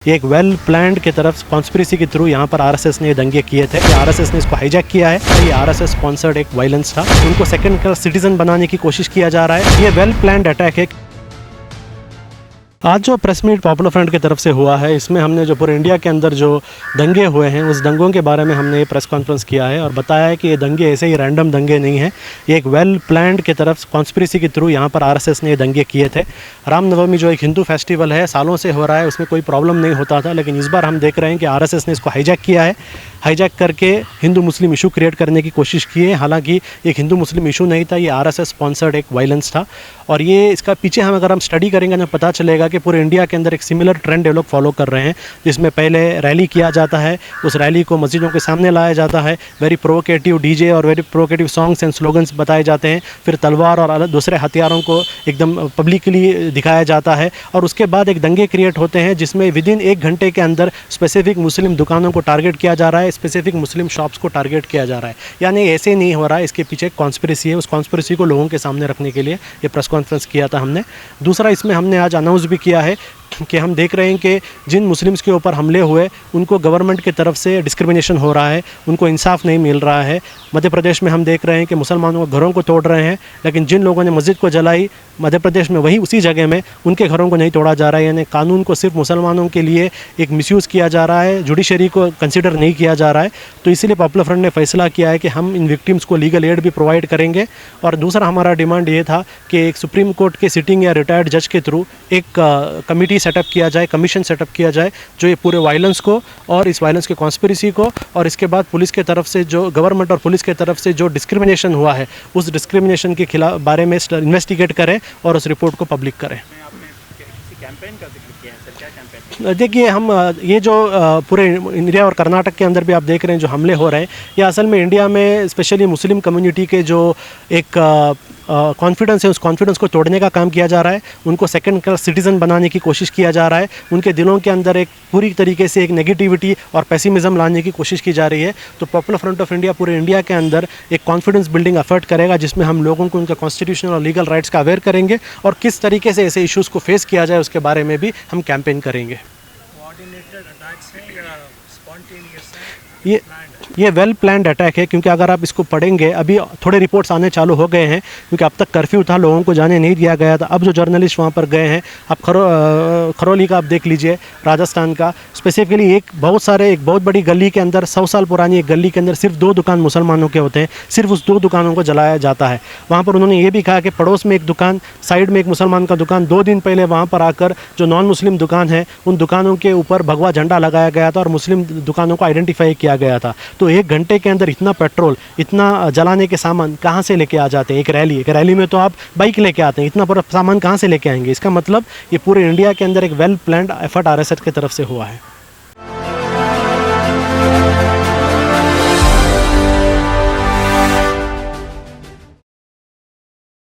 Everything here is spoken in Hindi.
ये एक वेल प्लान्ड की तरफ कॉन्स्पिरेसी के थ्रू यहाँ पर आरएसएस ने ये दंगे किए थे। आरएसएस ने इसको हाईजैक किया है। ये आरएसएस स्पॉन्सर्ड एक वायलेंस था। उनको सेकंड क्लास सिटीजन बनाने की कोशिश किया जा रहा है। ये वेल प्लान्ड अटैक है। आज जो प्रेस मीट पॉपुलर फ्रंट की तरफ से हुआ है, इसमें हमने जो पूरे इंडिया के अंदर जो दंगे हुए हैं उस दंगों के बारे में हमने ये प्रेस कॉन्फ्रेंस किया है और बताया है कि ये दंगे ऐसे ही रैंडम दंगे नहीं हैं। ये एक वेल प्लान्ड की तरफ कॉन्स्पिरेसी के थ्रू यहाँ पर आरएसएस ने ये दंगे किए थे। रामनवमी जो एक हिंदू फेस्टिवल है, सालों से हो रहा है, उसमें कोई प्रॉब्लम नहीं होता था, लेकिन इस बार हम देख रहे हैं कि आरएसएस ने इसको हाईजैक किया है। हाईजैक करके हिंदू मुस्लिम इशू क्रिएट करने की कोशिश की है। हालांकि एक हिंदू मुस्लिम इशू नहीं था, ये आरएसएस स्पॉन्सर्ड एक वायलेंस था। और ये इसका पीछे अगर हम स्टडी करेंगे तो पता चलेगा कि पूरे इंडिया के अंदर एक सिमिलर ट्रेंड ये लोग फॉलो कर रहे हैं, जिसमें पहले रैली किया जाता है, उस रैली को मस्जिदों के सामने लाया जाता है, वेरी प्रोवोकेटिव डीजे और very provocative songs and slogans बताए जाते हैं, फिर तलवार और अलग दूसरे हथियारों को एकदम पब्लिकली दिखाया जाता है और उसके बाद एक दंगे क्रिएट होते हैं जिसमें विद इन 1 घंटे के अंदर स्पेसिफिक मुस्लिम दुकानों को टारगेट किया जा रहा है, स्पेसिफिक मुस्लिम शॉप्स को टारगेट किया जा रहा है। यानी ऐसे नहीं हो रहा है, इसके पीछे एक कॉन्स्पिरेसी है। उस कॉन्स्पिरेसी को लोगों के सामने रखने के लिए ये प्रेस कॉन्फ्रेंस किया था हमने। दूसरा, इसमें हमने आज अनाउंस भी किया है कि हम देख रहे हैं कि जिन मुस्लिम्स के ऊपर हमले हुए उनको गवर्नमेंट की तरफ से डिस्क्रिमिनेशन हो रहा है, उनको इंसाफ नहीं मिल रहा है। मध्य प्रदेश में हम देख रहे हैं कि मुसलमानों के घरों को तोड़ रहे हैं, लेकिन जिन लोगों ने मस्जिद को जलाई मध्य प्रदेश में वही उसी जगह में उनके घरों को नहीं तोड़ा जा रहा है। यानी कानून को सिर्फ मुसलमानों के लिए एक मिसयूज़ किया जा रहा है, जुडिशरी को कंसिडर नहीं किया जा रहा है। तो इसीलिए पॉपुलर फ्रंट ने फैसला किया है कि हम इन विक्टिम्स को लीगल एड भी प्रोवाइड करेंगे। और दूसरा हमारा डिमांड ये था कि एक सुप्रीम कोर्ट के सिटिंग या रिटायर्ड जज के थ्रू एक कमेटी सेटअप किया जाए, कमीशन सेटअप किया जाए, जो ये पूरे वायलेंस को और इस वायलेंस के कॉन्स्पिरेसी को और इसके बाद पुलिस के तरफ से जो गवर्नमेंट और पुलिस के तरफ से जो डिस्क्रिमिनेशन हुआ है उस डिस्क्रिमिनेशन के खिलाफ बारे में इन्वेस्टिगेट करें और उस रिपोर्ट को पब्लिक करें। देखिए, हम ये जो पूरे इंडिया और कर्नाटक के अंदर भी आप देख रहे हैं जो हमले हो रहे हैं, ये असल में इंडिया में स्पेशली मुस्लिम कम्युनिटी के जो एक कॉन्फिडेंस है, उस कॉन्फिडेंस को तोड़ने का काम किया जा रहा है। उनको सेकंड क्लास सिटीज़न बनाने की कोशिश किया जा रहा है। उनके दिलों के अंदर एक पूरी तरीके से एक नेगेटिविटी और पेसिमिज्म लाने की कोशिश की जा रही है। तो पॉपुलर फ्रंट ऑफ इंडिया पूरे इंडिया के अंदर एक कॉन्फिडेंस बिल्डिंग एफर्ट करेगा, जिसमें हम लोगों को उनके कॉन्स्टिट्यूशनल और लीगल राइट्स का अवेयर करेंगे और किस तरीके से ऐसे इश्यूज़ को फेस किया जाए उसके बारे में भी हम कैंपेन करेंगे। ये वेल प्लान्ड अटैक है, क्योंकि अगर आप इसको पढ़ेंगे, अभी थोड़े रिपोर्ट्स आने चालू हो गए हैं, क्योंकि अब तक कर्फ्यू था, लोगों को जाने नहीं दिया गया था। अब जो जर्नलिस्ट वहाँ पर गए हैं, आप खरौली का आप देख लीजिए, राजस्थान का स्पेसिफिकली एक बहुत बड़ी गली के अंदर, 100 साल पुरानी एक गली के अंदर सिर्फ 2 दुकान मुसलमानों के होते हैं, सिर्फ उस 2 दुकानों को जलाया जाता है। वहाँ पर उन्होंने ये भी कहा कि पड़ोस में एक दुकान, साइड में एक मुसलमान का दुकान, 2 दिन पहले वहाँ पर आकर जो नॉन मुस्लिम दुकान है उन दुकानों के ऊपर भगवा झंडा लगाया गया था और मुस्लिम दुकानों को आइडेंटिफाई किया गया था। तो 1 घंटे के अंदर इतना पेट्रोल, इतना जलाने के सामान कहाँ से लेके आ जाते हैं? एक रैली में तो आप बाइक लेके आते हैं, इतना पूरा सामान कहाँ से लेके आएंगे? इसका मतलब ये पूरे इंडिया के अंदर एक वेल प्लान्ड एफर्ट आरएसएस की तरफ से हुआ है।